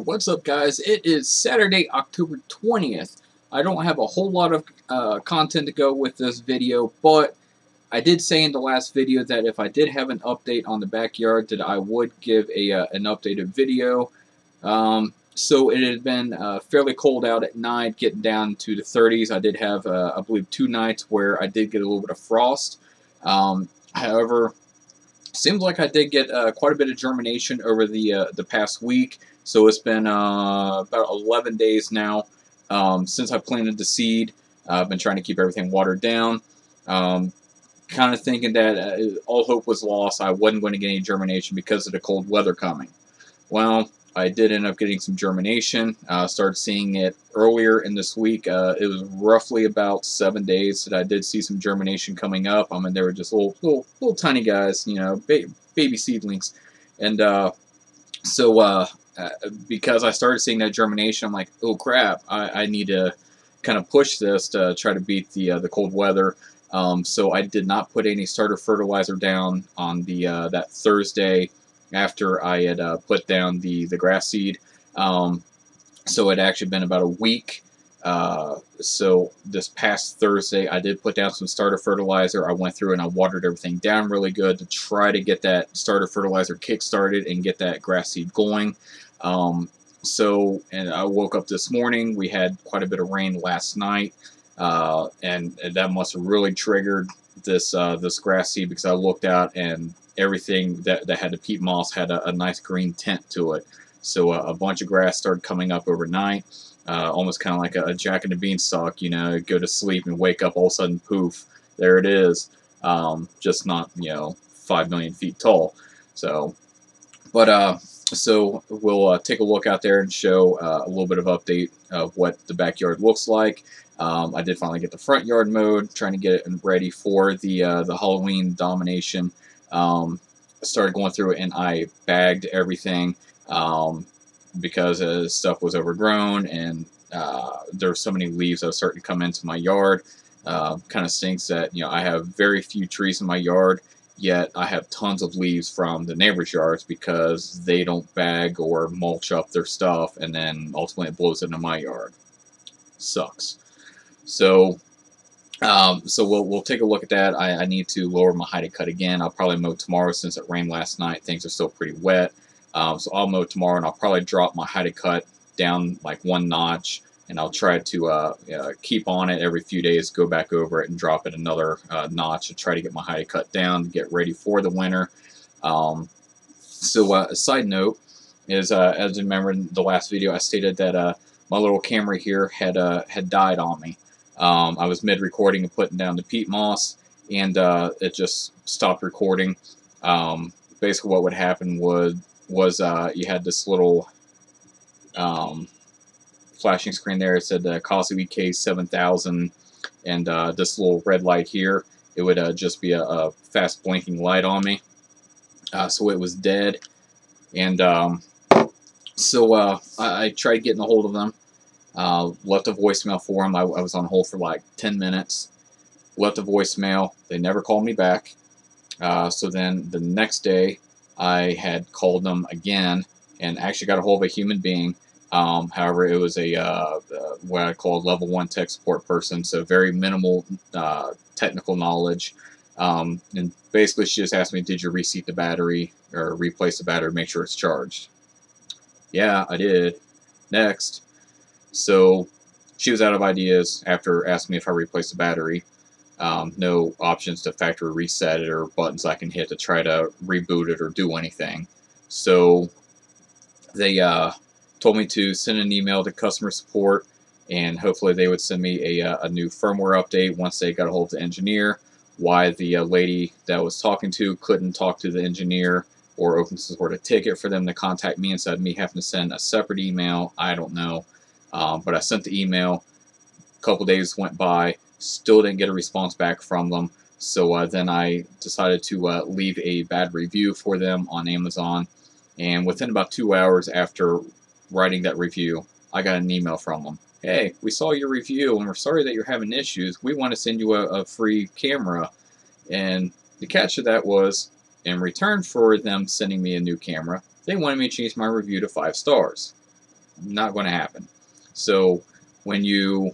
What's up, guys? It is Saturday, October 20th. I don't have a whole lot of content to go with this video, but I did say in the last video that if I did have an update on the backyard, that I would give an updated video. So it had been fairly cold out at night, getting down to the 30s. I did have, I believe, 2 nights where I did get a little bit of frost. However, seems like I did get quite a bit of germination over the past week. So it's been about 11 days now since I planted the seed. I've been trying to keep everything watered down. Kind of thinking that all hope was lost. I wasn't going to get any germination because of the cold weather coming. Well, I did end up getting some germination. Started seeing it earlier in this week. It was roughly about 7 days that I did see some germination coming up. I mean, they were just little tiny guys, you know, baby seedlings. And because I started seeing that germination, I'm like, oh crap, I need to kind of push this to try to beat the cold weather. So I did not put any starter fertilizer down on that Thursday after I had put down the grass seed. So it had actually been about a week. So this past Thursday I did put down some starter fertilizer. I went through and I watered everything down really good to try to get that starter fertilizer kick started and get that grass seed going. And I woke up this morning. We had quite a bit of rain last night. And that must have really triggered this grass seed, because I looked out and everything that had the peat moss had a nice green tint to it. So a bunch of grass started coming up overnight, almost kind of like a Jack and the Beanstalk. You know, go to sleep and wake up, all of a sudden, poof, there it is. Just not, 5 million feet tall. So, but so we'll take a look out there and show a little bit of update of what the backyard looks like. I did finally get the front yard mowed, trying to get it ready for the Halloween Domination. Started going through it and I bagged everything because stuff was overgrown, and there were so many leaves that were starting to come into my yard. Kind of stinks that I have very few trees in my yard, yet I have tons of leaves from the neighbors' yards because they don't bag or mulch up their stuff, and then ultimately it blows into my yard. Sucks. So we'll take a look at that. I need to lower my height cut again. I'll probably mow tomorrow since it rained last night. Things are still pretty wet. So I'll mow tomorrow, and I'll probably drop my height cut down like 1 notch, and I'll try to keep on it every few days, go back over it and drop it another notch to try to get my height cut down to get ready for the winter. A side note is, as you remember in the last video, I stated that my little camera here had died on me. I was mid-recording and putting down the peat moss, and it just stopped recording. Basically what would happen was you had this little flashing screen there. It said Cosby K7000, and this little red light here, it would just be a fast blinking light on me. So it was dead, and I tried getting a hold of them. Left a voicemail for them. I was on hold for like 10 minutes. Left a voicemail. They never called me back. So then the next day, I had called them again and actually got a hold of a human being. However, it was what I call a level 1 tech support person, so very minimal technical knowledge. And basically, she just asked me, "Did you reseat the battery or replace the battery? Make sure it's charged." Yeah, I did. Next. So she was out of ideas after asking me if I replaced the battery. No options to factory reset it or buttons I can hit to try to reboot it or do anything. So they told me to send an email to customer support, and hopefully they would send me a new firmware update once they got a hold of the engineer. Why the lady that I was talking to couldn't talk to the engineer or open some sort of ticket for them to contact me instead of me having to send a separate email, I don't know. But I sent the email. A couple days went by, still didn't get a response back from them. So then I decided to leave a bad review for them on Amazon. And within about 2 hours after writing that review, I got an email from them. "Hey, we saw your review and we're sorry that you're having issues. We want to send you a free camera." And the catch to that was, in return for them sending me a new camera, they wanted me to change my review to 5 stars. not going to happen. So when you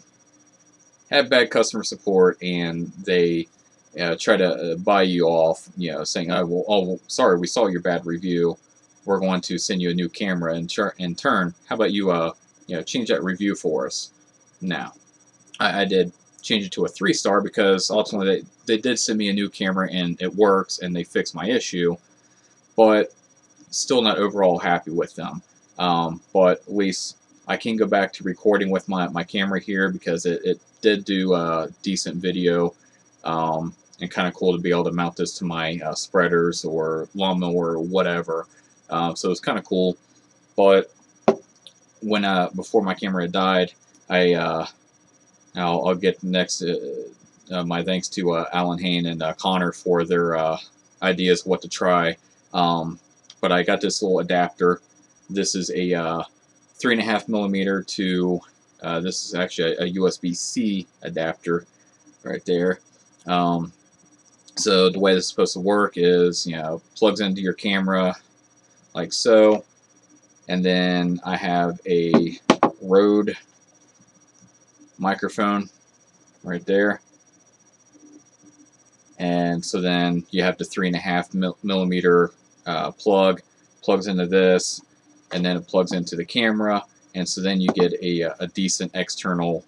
have bad customer support and they try to buy you off, saying, "Oh, sorry, we saw your bad review. We're going to send you a new camera. In turn, how about you, change that review for us?" Now, I did change it to a 3-star because ultimately they did send me a new camera and it works and they fixed my issue, but still not overall happy with them. But at least I can go back to recording with my camera here because it did do a decent video, and kind of cool to be able to mount this to my spreaders or lawnmower or whatever. So it's kind of cool. But when before my camera died, I'll get next my thanks to Alan Hain and Connor for their ideas what to try. But I got this little adapter. This is a 3.5mm to this is actually a USB-C adapter right there. So the way this is supposed to work is, plugs into your camera like so, and then I have a Rode microphone right there, and so then you have the 3.5mm plugs into this, and then it plugs into the camera, and so then you get a decent external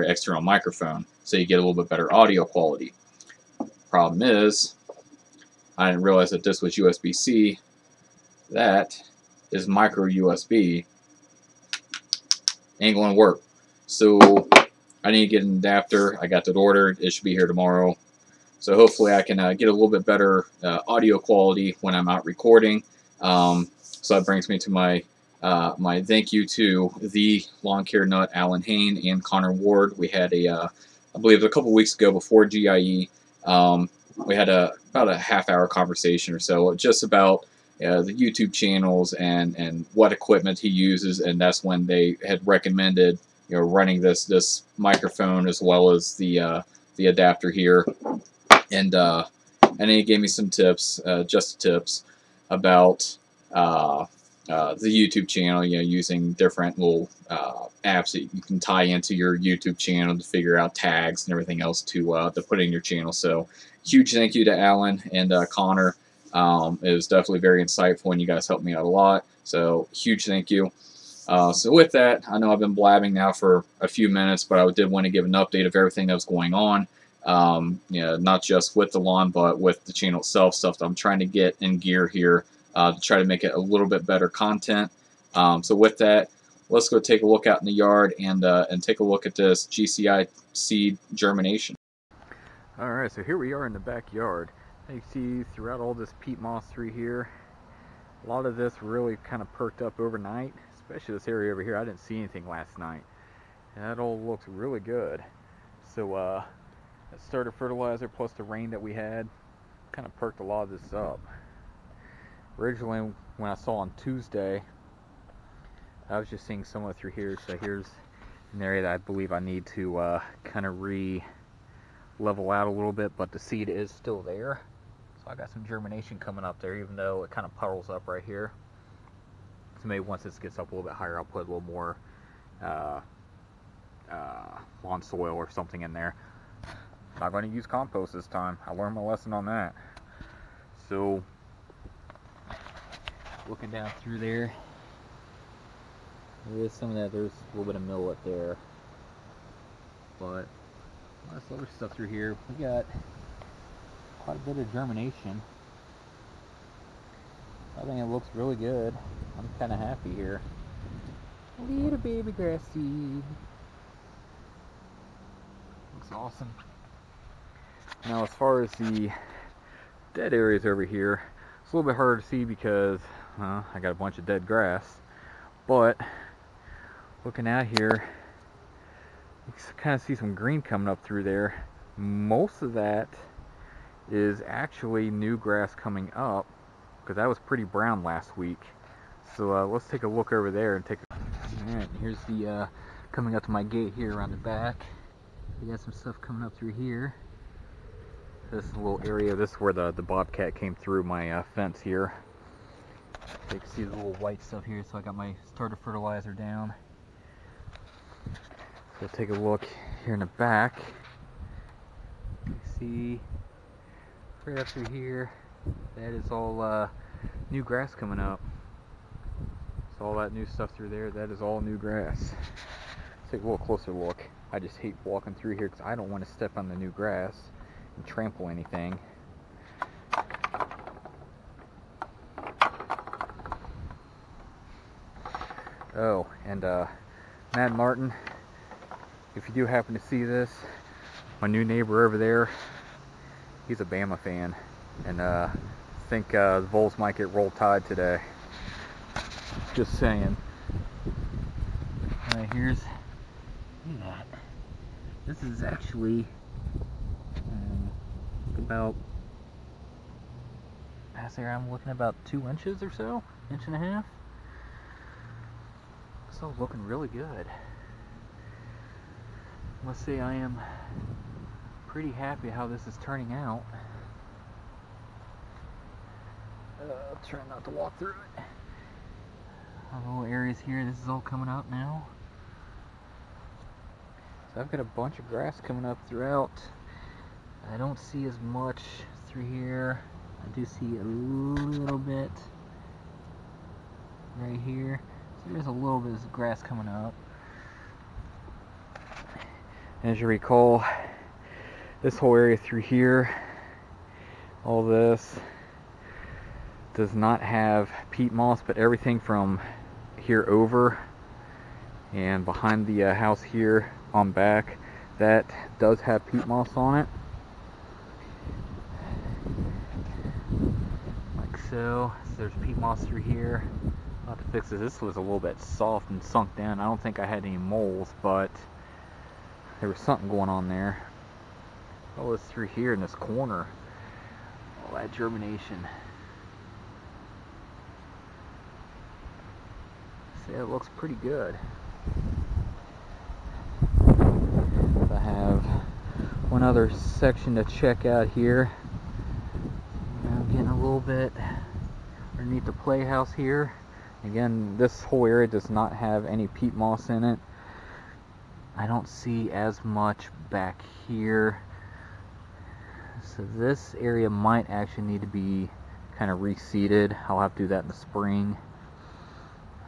external microphone, so you get a little bit better audio quality. Problem is, I didn't realize that this was USB-C. That is micro USB. Ain't going to work. So I need to get an adapter. I got that ordered. It should be here tomorrow. So hopefully I can get a little bit better audio quality when I'm out recording. So that brings me to my thank you to the Lawn Care Nut, Alan Hain, and Connor Ward. We had I believe a couple weeks ago before GIE, we had about a half-hour conversation or so just about the YouTube channels and what equipment he uses, and that's when they had recommended running this microphone as well as the adapter here, and then he gave me some tips, just tips about the YouTube channel, using different little apps that you can tie into your YouTube channel to figure out tags and everything else to put in your channel. So huge thank you to Alan and Connor. It was definitely very insightful, and you guys helped me out a lot. So huge thank you. So with that, I know I've been blabbing now for a few minutes, but I did want to give an update of everything that was going on. Not just with the lawn, but with the channel itself, stuff that I'm trying to get in gear here to try to make it a little bit better content. So with that, let's go take a look out in the yard and take a look at this GCI seed germination. Alright, so here we are in the backyard. You can see throughout all this peat moss through here, a lot of this really kind of perked up overnight, especially this area over here. I didn't see anything last night. That all looks really good. So that starter fertilizer plus the rain that we had kind of perked a lot of this up. Originally, when I saw on Tuesday, I was just seeing some of it through here. So here's an area that I believe I need to kind of level out a little bit, but the seed is still there. So I got some germination coming up there, even though it kind of puddles up right here. So maybe once this gets up a little bit higher, I'll put a little more lawn soil or something in there. Not going to use compost this time. I learned my lesson on that. So looking down through there, there is some of that. There's a little bit of millet there, but lots of other stuff through here. We got quite a bit of germination. I think it looks really good. I'm kind of happy here. Little baby grass seed. Looks awesome. Now as far as the dead areas over here, it's a little bit harder to see because I got a bunch of dead grass. But looking out here, you can kind of see some green coming up through there. Most of that is actually new grass coming up, because that was pretty brown last week. So let's take a look over there and take a... Alright, here's the coming up to my gate here around the back. We got some stuff coming up through here. This little area, this is where the bobcat came through my fence here. You can see the little white stuff here, so I got my starter fertilizer down. So take a look here in the back. You see right up through here, that is all new grass coming up. So all that new stuff through there, that is all new grass. Let's take a little closer look. I just hate walking through here because I don't want to step on the new grass and trample anything. Oh, and Mad Martin, if you do happen to see this, my new neighbor over there, he's a Bama fan, and I think the Vols might get rolled tide today. Just saying. Here's, look at that. This is actually about, I'm looking about 2 inches or so, inch and a half. So looking really good. I must say I am pretty happy how this is turning out. I'll try not to walk through it. Our little areas here, this is all coming up now. So I've got a bunch of grass coming up throughout. I don't see as much through here. I do see a little bit right here. So there's a little bit of grass coming up. As you recall, this whole area through here, all this does not have peat moss, but everything from here over and behind the house here on back, that does have peat moss on it. Like so. There's peat moss through here. I'll have to fix this. This was a little bit soft and sunk down. I don't think I had any moles, but there was something going on there. Oh, it's through here in this corner. All that germination. See, it looks pretty good. I have one other section to check out here. I'm getting a little bit underneath the playhouse here. Again, this whole area does not have any peat moss in it. I don't see as much back here. So this area might actually need to be kind of reseeded. I'll have to do that in the spring.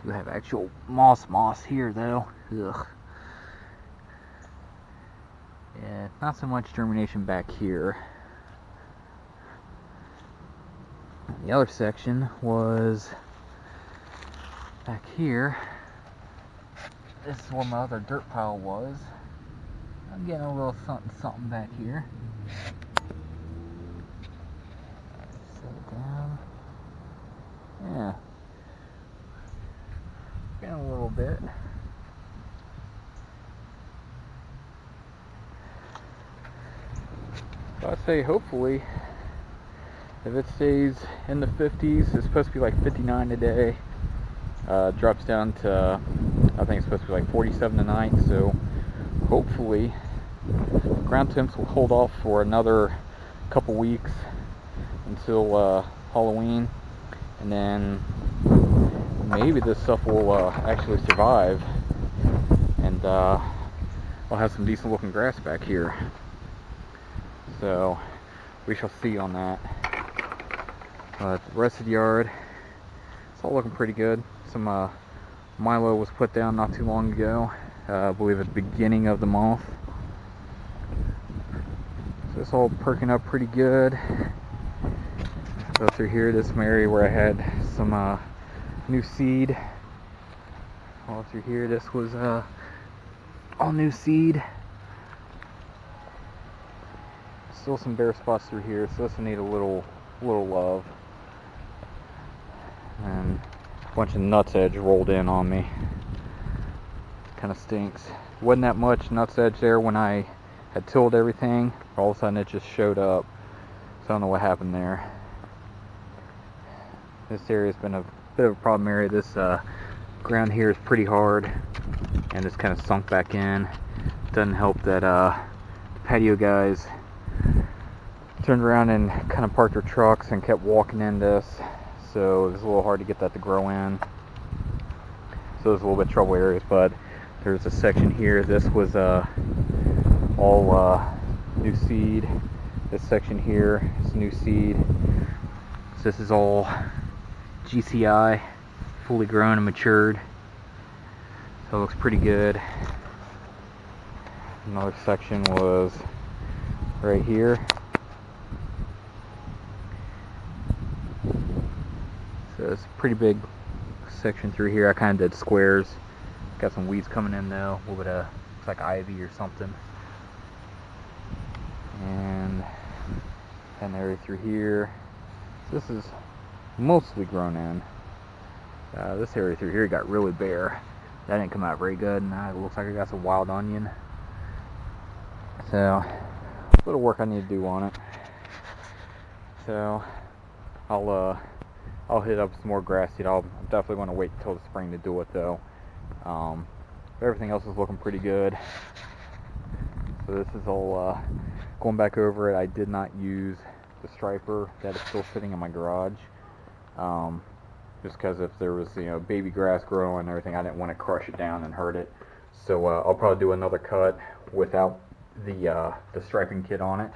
Do have actual moss here though. Ugh. Yeah, not so much germination back here. The other section was back here. This is where my other dirt pile was. I'm getting a little something back here. Set it down. Yeah. Getting a little bit. I'd say hopefully, if it stays in the 50s, it's supposed to be like 59 today. Drops down to, I think it's supposed to be like 47 tonight, so hopefully ground temps will hold off for another couple weeks until Halloween, and then maybe this stuff will actually survive, and I'll have some decent looking grass back here. So we shall see on that. The rest of the yard, it's all looking pretty good. Some Milo was put down not too long ago, I believe at the beginning of the month. So it's all perking up pretty good. Go through here, this is my area where I had some new seed. All through here, this was all new seed. Still some bare spots through here, so this will need a little love. And a bunch of nuts edge rolled in on me. Kind of stinks. Wasn't that much nuts edge there when I had tilled everything. All of a sudden it just showed up. So I don't know what happened there. This area has been a bit of a problem area. This ground here is pretty hard and it's kind of sunk back in. Doesn't help that the patio guys turned around and kind of parked their trucks and kept walking in this. so it's a little hard to get that to grow in. So there's a little bit of trouble areas, but there's a section here. This was all new seed. This section here is new seed. So this is all GCI, fully grown and matured. So it looks pretty good. Another section was right here. So it's a pretty big section through here. I kind of did squares. Got some weeds coming in though. A little bit of, looks like ivy or something. And an area through here. So this is mostly grown in. This area through here got really bare. That didn't come out very good, and it looks like I got some wild onion. So, a little work I need to do on it. So, I'll hit up some more grass seed. I'll definitely want to wait until the spring to do it though. Everything else is looking pretty good. So this is all going back over it. I did not use the striper that is still sitting in my garage. Just because if there was baby grass growing and everything, I didn't want to crush it down and hurt it. So I'll probably do another cut without the striping kit on it,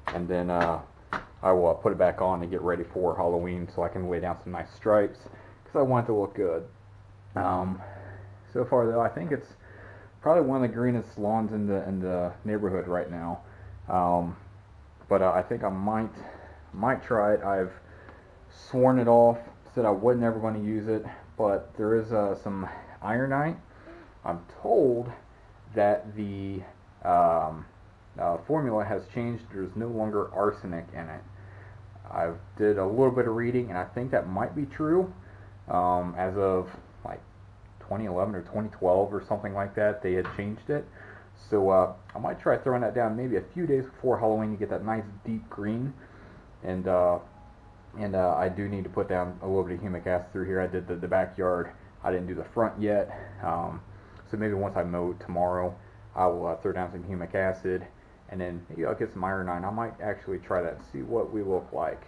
and then I will put it back on to get ready for Halloween so I can lay down some nice stripes because I want it to look good. So far though, I think it's probably one of the greenest lawns in the neighborhood right now. But I think I might try it. I've sworn it off, said I wasn't ever going to use it, but there is some ironite. I'm told that the formula has changed. There's no longer arsenic in it. I did a little bit of reading, and I think that might be true. As of like 2011 or 2012 or something like that, they had changed it. So I might try throwing that down maybe a few days before Halloween to get that nice deep green. And I do need to put down a little bit of humic acid through here. I did the backyard. I didn't do the front yet. So maybe once I mow tomorrow, I will throw down some humic acid, and then maybe I'll get some ironite. I might actually try that and see what we look like.